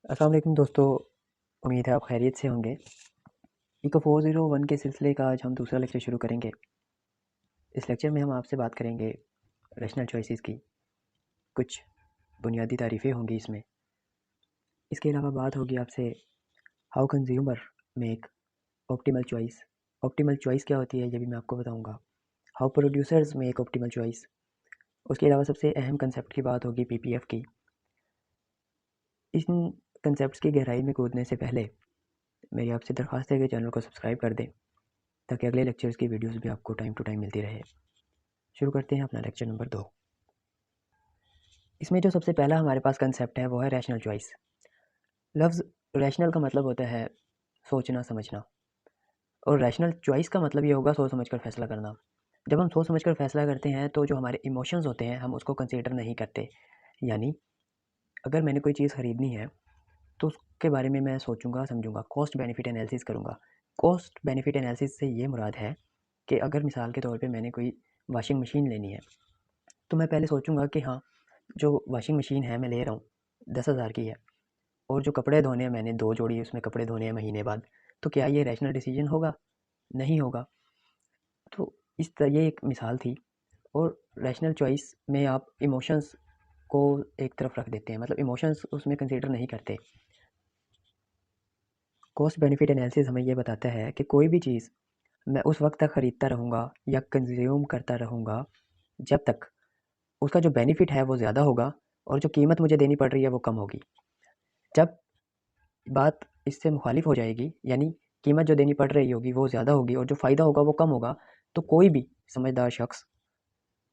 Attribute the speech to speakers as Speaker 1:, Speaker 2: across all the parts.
Speaker 1: अस्सलाम वालेकुम दोस्तों। उम्मीद है आप खैरियत से होंगे। इको 401 के सिलसिले का आज हम दूसरा लेक्चर शुरू करेंगे। इस लेक्चर में हम आपसे बात करेंगे रैशनल चॉइसेस की। कुछ बुनियादी तारीफ़ें होंगी इसमें। इसके अलावा बात होगी आपसे how consumer make optimal choice. Optimal choice क्या होती है ये भी मैं आपको बताऊंगा। How producers make optimal choice. उसके अलावा सबसे अहम कंसेप्ट की बात होगी पीपीएफ की। इन कंसेप्ट की गहराई में कूदने से पहले मेरी आपसे दरख्वास्त है कि चैनल को सब्सक्राइब कर दें ताकि अगले लेक्चर्स की वीडियोस भी आपको टाइम टू टाइम मिलती रहे। शुरू करते हैं अपना लेक्चर नंबर 2। इसमें जो सबसे पहला हमारे पास कंसेप्ट है वो है रैशनल चॉइस। लफ्ज़ रैशनल का मतलब होता है सोचना समझना, और रैशनल चॉइस का मतलब ये होगा सोच समझ कर फैसला करना। जब हम सोच समझ कर फैसला करते हैं तो जो हमारे इमोशंस होते हैं हम उसको कंसीडर नहीं करते। यानी अगर मैंने कोई चीज़ ख़रीदनी है तो उसके बारे में मैं सोचूंगा समझूंगा, कॉस्ट बेनिफिट एनालिसिस करूंगा। कॉस्ट बेनिफिट एनालिसिस से ये मुराद है कि अगर मिसाल के तौर पे मैंने कोई वॉशिंग मशीन लेनी है तो मैं पहले सोचूंगा कि हाँ, जो वॉशिंग मशीन है मैं ले रहा हूँ 10,000 की है, और जो कपड़े धोने हैं मैंने 2 जोड़ी उसमें कपड़े धोने हैं महीने बाद, तो क्या ये रैशनल डिसीजन होगा? नहीं होगा। तो इस तरह ये एक मिसाल थी। और रैशनल चॉइस में आप इमोशंस को एक तरफ रख देते हैं, मतलब इमोशंस उसमें कंसीडर नहीं करते। कॉस्ट बेनिफिट एनालिसिस हमें ये बताता है कि कोई भी चीज़ मैं उस वक्त तक ख़रीदता रहूँगा या कंज्यूम करता रहूँगा जब तक उसका जो बेनिफिट है वो ज़्यादा होगा और जो कीमत मुझे देनी पड़ रही है वो कम होगी। जब बात इससे मुखालिफ हो जाएगी, यानी कीमत जो देनी पड़ रही होगी वो ज़्यादा होगी और जो फ़ायदा होगा वो कम होगा, तो कोई भी समझदार शख्स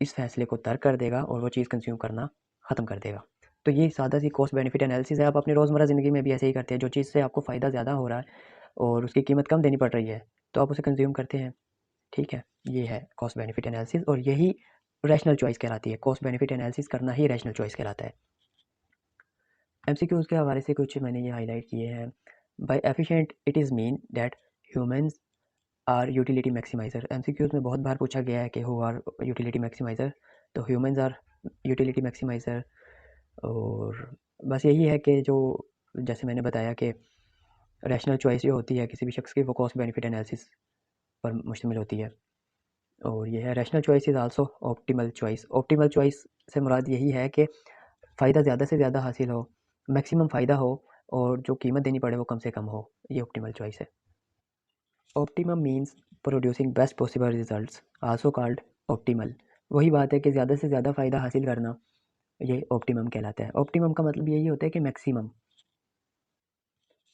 Speaker 1: इस फैसले को तर्क कर देगा और वो चीज़ कंज्यूम करना ख़त्म कर देगा। तो ये सादा सी कॉस्ट बेनिफिट एनालिसिस है। आप अपनी रोज़मर्रा ज़िंदगी में भी ऐसे ही करते हैं। जो चीज़ से आपको फ़ायदा ज़्यादा हो रहा है और उसकी कीमत कम देनी पड़ रही है तो आप उसे कंज्यूम करते हैं। ठीक है, ये है कॉस्ट बेनिफिट एनालिसिस और यही रैशनल चॉइस कहलाती है। कॉस्ट बेनिफिट एनालिसिस करना ही रैशनल चॉइस कहलाता है। एमसीक्यूज़ के हवाले से कुछ मैंने ये हाईलाइट किए हैं। By efficient it is mean that humans are utility maximiser. MCQs में बहुत बार पूछा गया है कि हु आर यूटिलिटी मैक्सिमाइज़र, तो ह्यूमंस आर यूटिलिटी मैक्सिमाइज़र। और बस यही है कि जो जैसे मैंने बताया कि रैशनल चॉइस जो होती है किसी भी शख्स की वो कॉस्ट बेनिफिट एनालिसिस पर मुश्तमिल होती है। और ये है rational choice is also optimal choice. Optimal choice से मुराद यही है कि फ़ायदा ज़्यादा से ज़्यादा हासिल हो, मैक्सिमम फ़ायदा हो और जो कीमत देनी पड़े वो कम से कम हो। ये ऑप्टिमल चॉइस है। Optimum means producing best possible results, also called optimal. वही बात है कि ज़्यादा से ज़्यादा फ़ायदा हासिल करना, ये ऑप्टिमम कहलाता है। ऑप्टिमम का मतलब यही होता है कि maximum.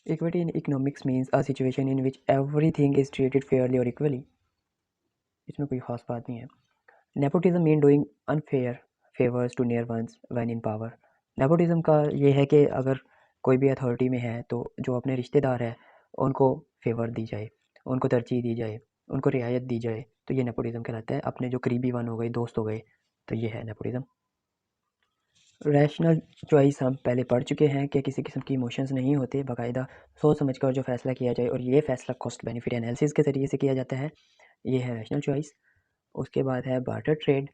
Speaker 1: Equity in economics means a situation in which everything is treated fairly और इक्वली। इसमें कोई ख़ास बात नहीं है। Nepotism mean doing unfair favours to near ones when in power. Nepotism का ये है कि अगर कोई भी अथॉरिटी में है तो जो अपने रिश्तेदार हैं उनको फेवर दी जाए, उनको तरजीह दी जाए, उनको रियायत दी जाए, तो ये नेपोटिज्म कहलाता है। अपने जो करीबी वन हो गए, दोस्त हो गए, तो ये है नेपोटिज्म। रैशनल चॉइस हम पहले पढ़ चुके हैं कि किसी किस्म की इमोशंस नहीं होते, बाकायदा सोच समझ कर जो फ़ैसला किया जाए और ये फ़ैसला कॉस्ट बेनिफिट एनालिसिस के ज़रिए से किया जाता है। ये है रैशनल चॉइस। उसके बाद है बार्टर ट्रेड।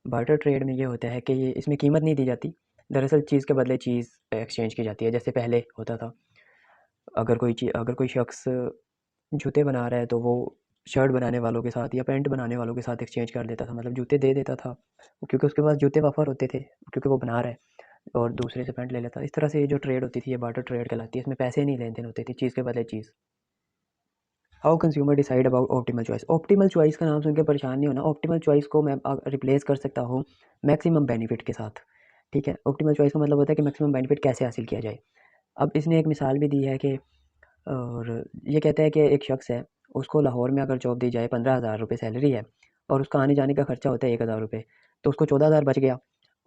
Speaker 1: बार्टर ट्रेड में ये होता है कि ये इसमें कीमत नहीं दी जाती, दरअसल चीज़ के बदले चीज़ एक्सचेंज की जाती है। जैसे पहले होता था, अगर कोई शख्स जूते बना रहा है तो वो शर्ट बनाने वालों के साथ या पैंट बनाने वालों के साथ एक्सचेंज कर देता था, मतलब जूते दे देता था क्योंकि उसके पास जूते वफ़र होते थे, क्योंकि वो बना रहा है, और दूसरे से पैंट ले लेता। इस तरह से ये जो ट्रेड होती थी ये बार्टर ट्रेड कहलाती है। इसमें पैसे नहीं लेन देन होते थे, चीज़ के बदले चीज़। How consumer decide about optimal choice. Optimal choice का नाम सुन के परेशान नहीं होना। ऑप्टिमल चॉइस को मैं रिप्लेस कर सकता हूँ मैक्सिमम बेनिफिट के साथ। ठीक है, ऑप्टिमल चॉइस का मतलब होता है कि मैक्सिमम बेनिफिट कैसे हासिल किया जाए। अब इसने एक मिसाल भी दी है कि, और ये कहता है कि एक शख्स है, उसको लाहौर में अगर जॉब दी जाए, 15,000 रुपये सैलरी है और उसका आने जाने का खर्चा होता है 1,000 रुपये, तो उसको 14,000 बच गया।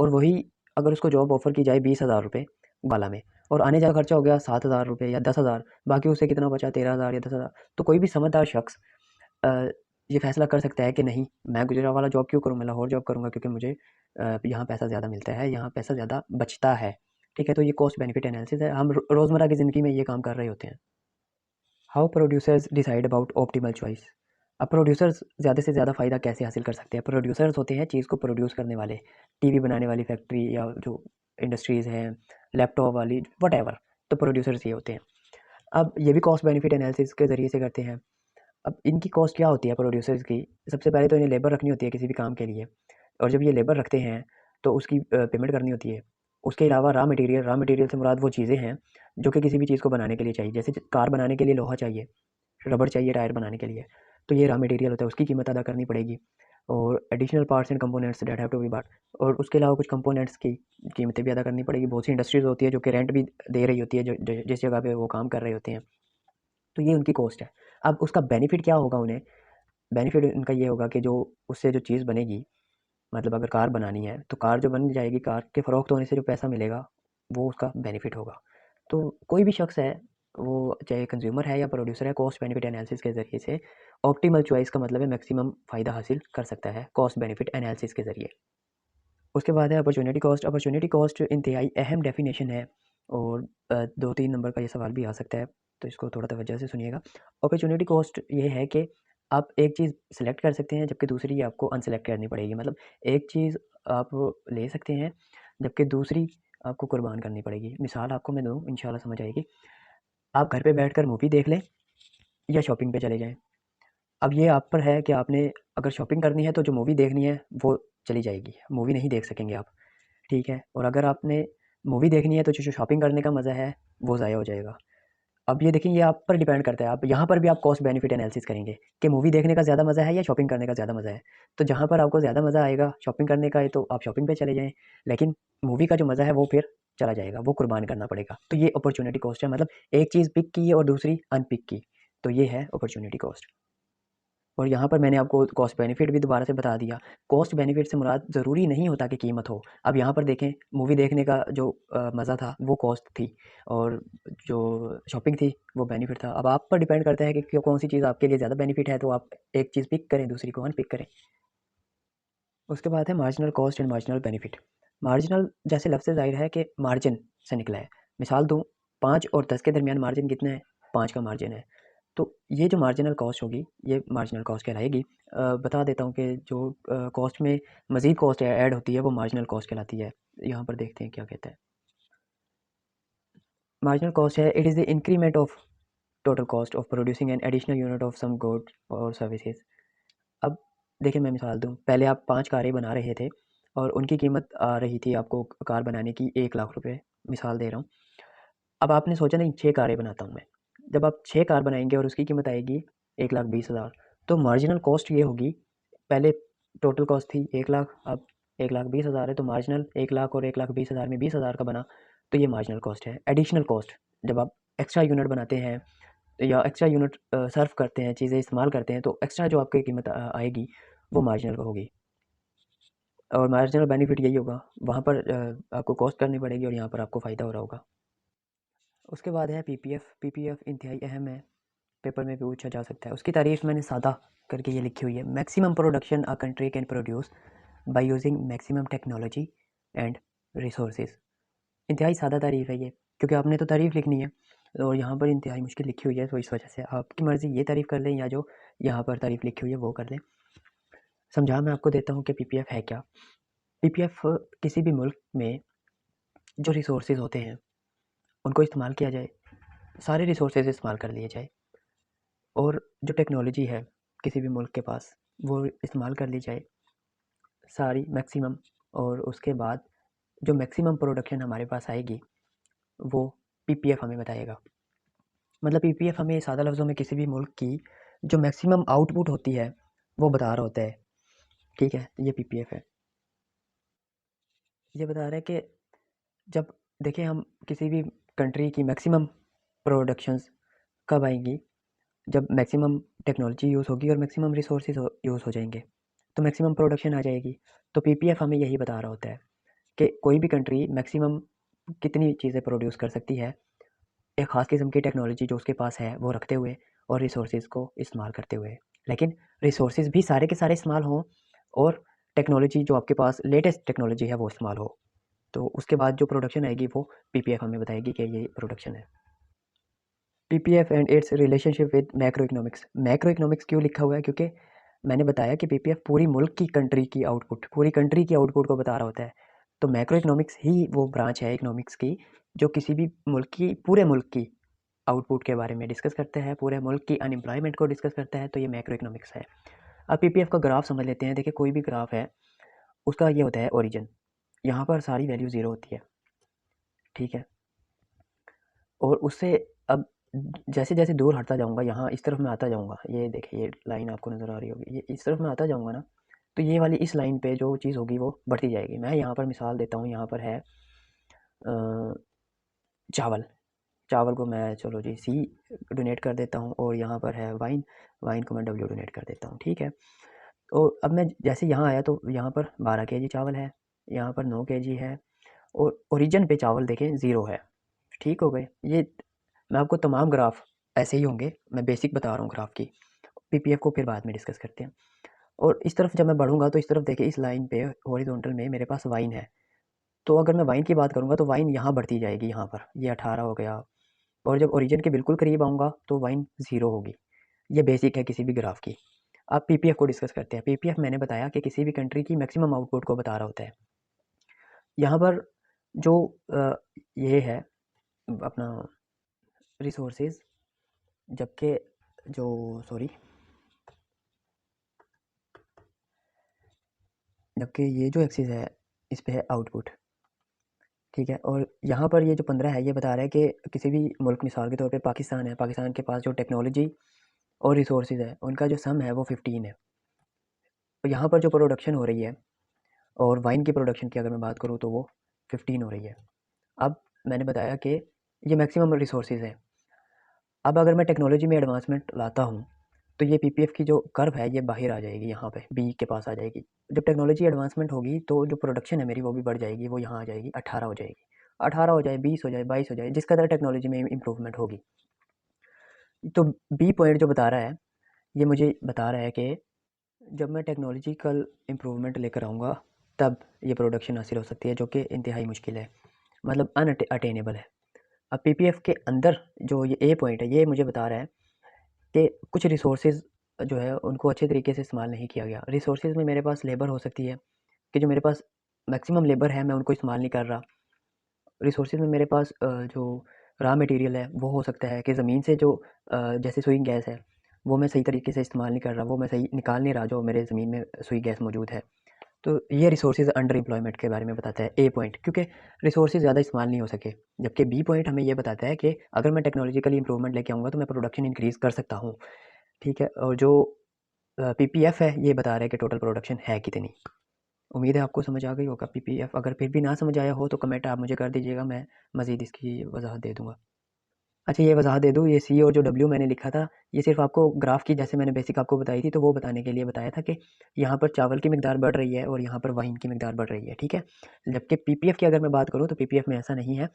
Speaker 1: और वही अगर उसको जॉब ऑफर की जाए 20,000 रुपये बाला में, और आने जाने का खर्चा हो गया 7,000 रुपये या 10,000, बाकी उससे कितना बचा, 13,000 या 10,000। तो कोई भी समझदार शख्स अ, ये फैसला कर सकता है कि नहीं, मैं गुजरांवाला जॉब क्यों करूँ, मैं लाहौर जॉब करूँगा क्योंकि मुझे यहाँ पैसा ज़्यादा मिलता है, यहाँ पैसा ज़्यादा बचता है। ठीक है, तो ये कॉस्ट बेनिफिट एनालिसिस है। हम रोज़मर्रा की ज़िंदगी में ये काम कर रहे होते हैं। How producers decide about optimal choice. अब प्रोड्यूसर्स ज़्यादा से ज़्यादा फ़ायदा कैसे हासिल कर सकते हैं। प्रोड्यूसर्स होते हैं चीज़ को प्रोड्यूस करने वाले, टीवी बनाने वाली फैक्ट्री या जो इंडस्ट्रीज़ हैं, लैपटॉप वाली, वट तो प्रोड्यूसर्स ये होते हैं। अब ये भी कॉस्ट बेनिफिट एनालिसिस के ज़रिए से करते हैं। अब इनकी कॉस्ट क्या होती है प्रोड्यूसर्स की? सबसे पहले तो इन्हें लेबर रखनी होती है किसी भी काम के लिए, और जब ये लेबर रखते हैं तो उसकी पेमेंट करनी होती है। उसके अलावा रॉ मटेरियल से मुराद वो चीज़ें हैं जो कि किसी भी चीज़ को बनाने के लिए चाहिए। जैसे कार बनाने के लिए लोहा चाहिए, रबड़ चाहिए टायर बनाने के लिए, तो ये रॉ मटेरियल होता है, उसकी कीमत अदा करनी पड़ेगी। और additional parts and components that have to be bought, और उसके अलावा कुछ कंपोनेंट्स की कीमतें भी अदा करनी पड़ेगी। बहुत सी इंडस्ट्रीज़ होती है जो कि रेंट भी दे रही होती है जिस जगह पे वो काम कर रहे होते हैं, तो ये उनकी कॉस्ट है। अब उसका बेनिफिट क्या होगा उन्हें? बेनिफिट इनका ये होगा कि जो उससे जो चीज़ बनेगी, मतलब अगर कार बनानी है तो कार जो बन जाएगी, कार के फ़रोख्त होने से जो पैसा मिलेगा वो उसका बेनिफिट होगा। तो कोई भी शख्स है, वो चाहे कंज्यूमर है या प्रोड्यूसर है, कॉस्ट बेनिफिट एनालिसिस के ज़रिए से ऑप्टिमल चॉइस का मतलब है मैक्सिमम फ़ायदा हासिल कर सकता है कॉस्ट बेनिफिट एनालिसिस के ज़रिए। उसके बाद है अपॉर्चुनिटी कॉस्ट। अपॉर्चुनिटी कॉस्ट इंतहाई अहम डेफिनेशन है, और 2-3 नंबर का ये सवाल भी आ सकता है, तो इसको थोड़ा तवज्जो से सुनिएगा। अपॉर्चुनिटी कॉस्ट ये है कि आप एक चीज़ सेलेक्ट कर सकते हैं जबकि दूसरी आपको अनसेलेक्ट करनी पड़ेगी। मतलब एक चीज़ आप ले सकते हैं जबकि दूसरी आपको कुर्बान करनी पड़ेगी। मिसाल आपको मैं दूँ, इंशाल्लाह समझ आएगी। आप घर पे बैठकर मूवी देख लें या शॉपिंग पे चले जाएँ। अब ये आप पर है कि आपने अगर शॉपिंग करनी है तो जो मूवी देखनी है वो चली जाएगी, मूवी नहीं देख सकेंगे आप। ठीक है? और अगर आपने मूवी देखनी है तो जो शॉपिंग करने का मज़ा है वो ज़ाया हो जाएगा। अब ये देखिए, ये आप पर डिपेंड करता है, आप यहाँ पर भी आप कॉस्ट बेनिफिट एनालिसिस करेंगे कि मूवी देखने का ज़्यादा मज़ा है या शॉपिंग करने का ज़्यादा मज़ा है। तो जहाँ पर आपको ज़्यादा मज़ा आएगा शॉपिंग करने का है तो आप शॉपिंग पे चले जाएँ, लेकिन मूवी का जो मज़ा है वो फिर चला जाएगा, वो कुर्बान करना पड़ेगा। तो ये अपॉर्च्युनिटी कॉस्ट है, मतलब एक चीज़ पिक की और दूसरी अनपिक की, तो ये है अपॉर्च्युनिटी कॉस्ट। और यहाँ पर मैंने आपको कॉस्ट बेनिफिट भी दोबारा से बता दिया। कॉस्ट बेनिफिट से मुराद ज़रूरी नहीं होता कि कीमत हो। अब यहाँ पर देखें, मूवी देखने का जो मज़ा था वो कॉस्ट थी, और जो शॉपिंग थी वो बेनिफिट था। अब आप पर डिपेंड करता है कि कौन सी चीज़ आपके लिए ज़्यादा बेनिफिट है, तो आप एक चीज़ पिक करें, दूसरी को अनपिक करें। उसके बाद है marginal cost and marginal benefit. Marginal जैसे लफ्ज़ से ज़ाहिर है कि मार्जिन से निकला है। मिसाल दूँ, 5 और 10 के दरमियान मार्जिन कितना है? 5 का मार्जिन है। तो ये जो मार्जिनल कॉस्ट होगी, ये मार्जिनल कॉस्ट कहलाएगी। बता देता हूँ कि जो कॉस्ट में मज़ीद कॉस्ट ऐड होती है वो मार्जिनल कॉस्ट कहलाती है। यहाँ पर देखते हैं क्या कहता है। मार्जिनल कॉस्ट है, it is the increment of total cost of producing an additional unit of some good और सर्विसेज। अब देखिए, मैं मिसाल दूँ, पहले आप 5 कारें बना रहे थे और उनकी कीमत आ रही थी आपको कार बनाने की 1 लाख रुपए, मिसाल दे रहा हूँ। अब आपने सोचा नहीं, 6 कारें बनाता हूँ मैं। जब आप 6 कार बनाएँगे और उसकी कीमत आएगी 1,20,000, तो मार्जिनल कॉस्ट ये होगी, पहले टोटल कॉस्ट थी 1 लाख, अब 1,20,000 है, तो मार्जिनल 1 लाख और 1,20,000 में 20,000 का बना, तो ये मार्जिनल कॉस्ट है। एडिशनल कॉस्ट, जब आप एक्स्ट्रा यूनिट बनाते हैं या एक्स्ट्रा यूनिट सर्व करते हैं, चीज़ें इस्तेमाल करते हैं, तो एक्स्ट्रा जो आपकी कीमत आएगी वो मार्जिनल होगी। और मार्जिनल बेनिफिट यही होगा, वहाँ पर आपको कॉस्ट करनी पड़ेगी और यहाँ पर आपको फ़ायदा हो रहा होगा। उसके बाद है पीपीएफ। पीपीएफ इंतहाई अहम है, पेपर में भी पूछा जा सकता है। उसकी तारीफ मैंने सादा करके ये लिखी हुई है, maximum production a country can produce by using maximum technology and resources. इंतहाई सादा तारीफ है ये, क्योंकि आपने तो तारीफ लिखनी है और यहाँ पर इंतहाई मुश्किल लिखी हुई है, तो इस वजह से आपकी मर्ज़ी, ये तारीफ़ कर लें या जो यहाँ पर तारीफ लिखी हुई है वो कर लें। समझा मैं आपको देता हूँ कि पीपीएफ है क्या। पीपीएफ किसी भी मुल्क में जो रिसोर्सेज होते हैं उनको इस्तेमाल किया जाए, सारे रिसोर्सेज इस्तेमाल कर लिए जाए, और जो टेक्नोलॉजी है किसी भी मुल्क के पास वो इस्तेमाल कर ली जाए सारी मैक्सिमम, और उसके बाद जो मैक्सिमम प्रोडक्शन हमारे पास आएगी वो पीपीएफ हमें बताएगा। मतलब पीपीएफ हमें सादा लफ्ज़ों में किसी भी मुल्क की जो मैक्सिमम आउटपुट होती है वो बता रहा होता है। ठीक है, ये पीपीएफ है। ये बता रहा है कि जब देखें हम किसी भी कंट्री की मैक्सिमम प्रोडक्शंस कब आएंगी, जब मैक्सिमम टेक्नोलॉजी यूज़ होगी और मैक्सिमम रिसोर्सेज यूज़ हो जाएंगे, तो मैक्सिमम प्रोडक्शन आ जाएगी। तो पीपीएफ हमें यही बता रहा होता है कि कोई भी कंट्री मैक्सिमम कितनी चीज़ें प्रोड्यूस कर सकती है एक ख़ास किस्म की टेक्नोलॉजी जो उसके पास है वो रखते हुए और रिसोर्सेज को इस्तेमाल करते हुए। लेकिन रिसोर्सेज भी सारे के सारे इस्तेमाल हों और टेक्नोलॉजी जो आपके पास लेटेस्ट टेक्नोलॉजी है वो इस्तेमाल हो, तो उसके बाद जो प्रोडक्शन आएगी वो पीपीएफ हमें बताएगी कि ये प्रोडक्शन है। PPF and it's relationship with macro economics. Macro economics क्यों लिखा हुआ है? क्योंकि मैंने बताया कि पीपीएफ पूरी मुल्क की कंट्री की आउटपुट, पूरी कंट्री की आउटपुट को बता रहा होता है। तो मैक्रो इकोनॉमिक्स ही वो ब्रांच है इकोनॉमिक्स की जो किसी भी मुल्क की, पूरे मुल्क की आउटपुट के बारे में डिस्कस करता है, पूरे मुल्क की अनएम्प्लॉयमेंट को डिस्कस करता है, तो ये मैक्रो इकोनॉमिक्स है। अब पीपीएफ का ग्राफ समझ लेते हैं। देखिए कोई भी ग्राफ है उसका ये होता है ओरिजिन, यहाँ पर सारी वैल्यू ज़ीरो होती है, ठीक है। और उससे अब जैसे जैसे दूर हटता जाऊँगा, यहाँ इस तरफ मैं आता जाऊँगा, ये देखिए ये लाइन आपको नज़र आ रही होगी, ये इस तरफ मैं आता जाऊँगा ना, तो ये वाली इस लाइन पे जो चीज़ होगी वो बढ़ती जाएगी। मैं यहाँ पर मिसाल देता हूँ, यहाँ पर है चावल, चावल को मैं चलो जी सी डोनेट कर देता हूँ, और यहाँ पर है वाइन, वाइन को मैं डब्ल्यू डोनेट कर देता हूँ, ठीक है। और अब मैं जैसे यहाँ आया तो यहाँ पर 12 केजी चावल है, यहाँ पर 9 केजी है, और ओरिजिन पे चावल देखें ज़ीरो है, ठीक हो गए। ये मैं आपको तमाम ग्राफ ऐसे ही होंगे, मैं बेसिक बता रहा हूँ ग्राफ की, पीपीएफ को फिर बाद में डिस्कस करते हैं। और इस तरफ जब मैं बढ़ूँगा तो इस तरफ देखिए इस लाइन पे हॉरिजॉन्टल में मेरे पास वाइन है, तो अगर मैं वाइन की बात करूँगा तो वाइन यहाँ बढ़ती जाएगी, यहाँ पर ये 18 हो गया, और जब ओरिजिन के बिल्कुल करीब आऊँगा तो वाइन ज़ीरो होगी। ये बेसिक है किसी भी ग्राफ की। अब पीपीएफ को डिस्कस करते हैं। पीपीएफ मैंने बताया कि किसी भी कंट्री की मैक्सिमम आउटपुट को बता रहा होता है। यहाँ पर जो ये है अपना रिसोर्सेज, जबकि जो सॉरी जबकि ये जो एक्सिस है इस पे है आउटपुट, ठीक है। और यहाँ पर ये जो 15 है ये बता रहा है कि किसी भी मुल्क, मिसाल के तौर पे पाकिस्तान है, पाकिस्तान के पास जो टेक्नोलॉजी और रिसोर्सेज है उनका जो सम है वो 15 है। तो यहाँ पर जो प्रोडक्शन हो रही है, और वाइन की प्रोडक्शन की अगर मैं बात करूँ तो वो 15 हो रही है। अब मैंने बताया कि ये मैक्सिमम रिसोर्सेज है। अब अगर मैं टेक्नोलॉजी में एडवांसमेंट लाता हूँ तो ये पीपीएफ की जो कर्व है ये बाहर आ जाएगी, यहाँ पे बी के पास आ जाएगी। जब टेक्नोलॉजी एडवांसमेंट होगी तो जो प्रोडक्शन है मेरी वो भी बढ़ जाएगी, वो यहाँ आ जाएगी, 18 हो जाएगी, 18 हो जाए, 20 हो जाए, 22 हो जाए, जिस कदर टेक्नोलॉजी में इम्प्रूवमेंट होगी। तो बी पॉइंट जो बता रहा है ये मुझे बता रहा है कि जब मैं टेक्नोलॉजिकल इम्प्रूवमेंट लेकर आऊँगा तब ये प्रोडक्शन हासिल हो सकती है, जो कि इंतहाई मुश्किल है, मतलब अनअटेनेबल है। अब पीपीएफ के अंदर जो ये ए पॉइंट है ये मुझे बता रहा है कि कुछ रिसोर्सेज जो है उनको अच्छे तरीके से इस्तेमाल नहीं किया गया। रिसोर्सेज में मेरे पास लेबर हो सकती है कि जो मेरे पास मैक्सिमम लेबर है मैं उनको इस्तेमाल नहीं कर रहा। रिसोर्सेज में मेरे पास जो रॉ मटेरियल है वो हो सकता है कि ज़मीन से जो जैसे सुई गैस है वो मैं सही तरीके से इस्तेमाल नहीं कर रहा, वो मैं सही निकाल नहीं रहा जो मेरे ज़मीन में सुई गैस मौजूद है। तो ये रिसोर्सेज अंडर एम्प्लॉयमेंट के बारे में बताता है ए पॉइंट, क्योंकि रिसोर्सेज ज़्यादा इस्तेमाल नहीं हो सके। जबकि बी पॉइंट हमें ये बताता है कि अगर मैं टेक्नोलॉजिकली इंप्रूवमेंट लेके आऊँगा तो मैं प्रोडक्शन इंक्रीज़ कर सकता हूँ, ठीक है। और जो पीपीएफ है ये बता रहा है कि टोटल प्रोडक्शन है कितनी। उम्मीद है आपको समझ आ गई होगा पीपीएफ। अगर फिर भी ना समझ आया हो तो कमेंट आप मुझे कर दीजिएगा, मैं मज़ीद इसकी वजाहत दे दूँगा। अच्छा ये वजाहत दे दूँ, ये सी और जो डब्ल्यू मैंने लिखा था ये सिर्फ़ आपको ग्राफ की, जैसे मैंने बेसिक आपको बताई थी, तो वो बताने के लिए बताया था कि यहाँ पर चावल की मिकदार बढ़ रही है और यहाँ पर वाइन की मिकदार बढ़ रही है, ठीक है। जबकि पीपीएफ की अगर मैं बात करूँ तो पीपीएफ में ऐसा नहीं है।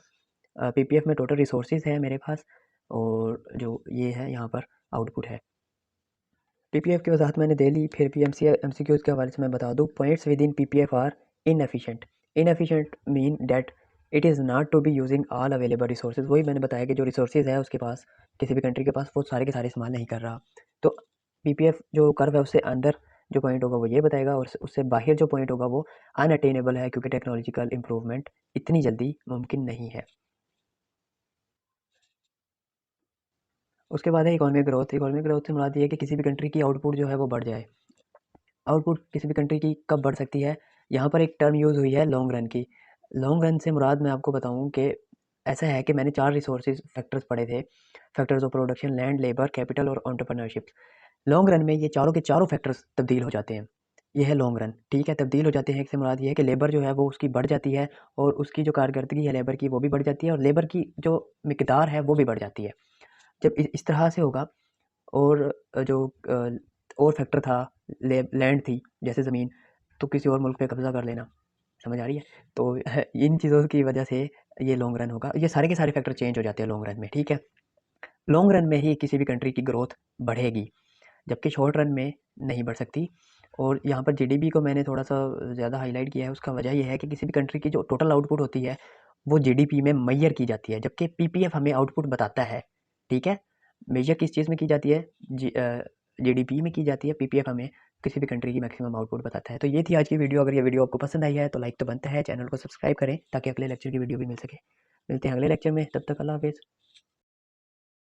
Speaker 1: पीपीएफ में टोटल रिसोर्सेज है मेरे पास, और जो ये है यहाँ पर आउटपुट है। पीपीएफ की वजाहत मैंने दे ली। फिर भी एमसीक्यूज़ के हवाले से मैं बता दूँ, points within PPF are inefficient. Inefficient mean that it is not to be using all available resources. वही मैंने बताया कि जो रिसोर्सेज है उसके पास, किसी भी कंट्री के पास, वो सारे के सारे इस्तेमाल नहीं कर रहा। तो पीपीएफ जो कर्व है उससे अंदर जो पॉइंट होगा वो ये बताएगा, और उससे बाहर जो पॉइंट होगा वो अनअटेनेबल है, क्योंकि टेक्नोलॉजिकल इंप्रूवमेंट इतनी जल्दी मुमकिन नहीं है। उसके बाद है इकोनॉमिक ग्रोथ। इकोनॉमिक ग्रोथ से मुराद ये है कि किसी भी कंट्री की आउटपुट जो है वो बढ़ जाए। आउटपुट किसी भी कंट्री की कब बढ़ सकती है, यहाँ पर एक टर्म यूज़ हुई है लॉन्ग रन की। लॉन्ग रन से मुराद मैं आपको बताऊँ कि ऐसा है कि मैंने 4 रिसोर्सेज फैक्टर्स पढ़े थे, factors of production, land, labour, capital और एंटरप्रेन्योरशिप। लॉन्ग रन में ये चारों के चारों फैक्टर्स तब्दील हो जाते हैं। ये है लॉन्ग रन, ठीक है। तब्दील हो जाते हैं, इससे मुराद ये है कि लेबर जो है वो उसकी बढ़ जाती है, और उसकी जो कारकर्दगी है लेबर की वो भी बढ़ जाती है, और लेबर की जो मिकदार है वो भी बढ़ जाती है। जब इस तरह से होगा, और जो और फैक्टर था, लैंड थी जैसे ज़मीन, तो किसी और मुल्क पे कब्ज़ा कर लेना, समझ आ रही है। तो इन चीज़ों की वजह से ये लॉन्ग रन होगा, ये सारे के सारे फैक्टर चेंज हो जाते हैं लॉन्ग रन में, ठीक है। लॉन्ग रन में ही किसी भी कंट्री की ग्रोथ बढ़ेगी, जबकि शॉर्ट रन में नहीं बढ़ सकती। और यहाँ पर जीडीपी को मैंने थोड़ा सा ज़्यादा हाईलाइट किया है, उसका वजह ये है कि किसी भी कंट्री की जो टोटल आउटपुट होती है वो जीडीपी में मेजर की जाती है, जबकि पीपीएफ हमें आउटपुट बताता है, ठीक है। मेजर किस चीज़ में की जाती है, जीडीपी में की जाती है। पीपीएफ हमें किसी भी कंट्री की मैक्सिमम आउटपुट बताता है। तो ये थी आज की वीडियो। अगर ये वीडियो आपको पसंद आई है तो लाइक तो बनता है, चैनल को सब्सक्राइब करें ताकि अगले लेक्चर की वीडियो भी मिल सके। मिलते हैं अगले लेक्चर में, तब तक अल्लाह हाफिज़।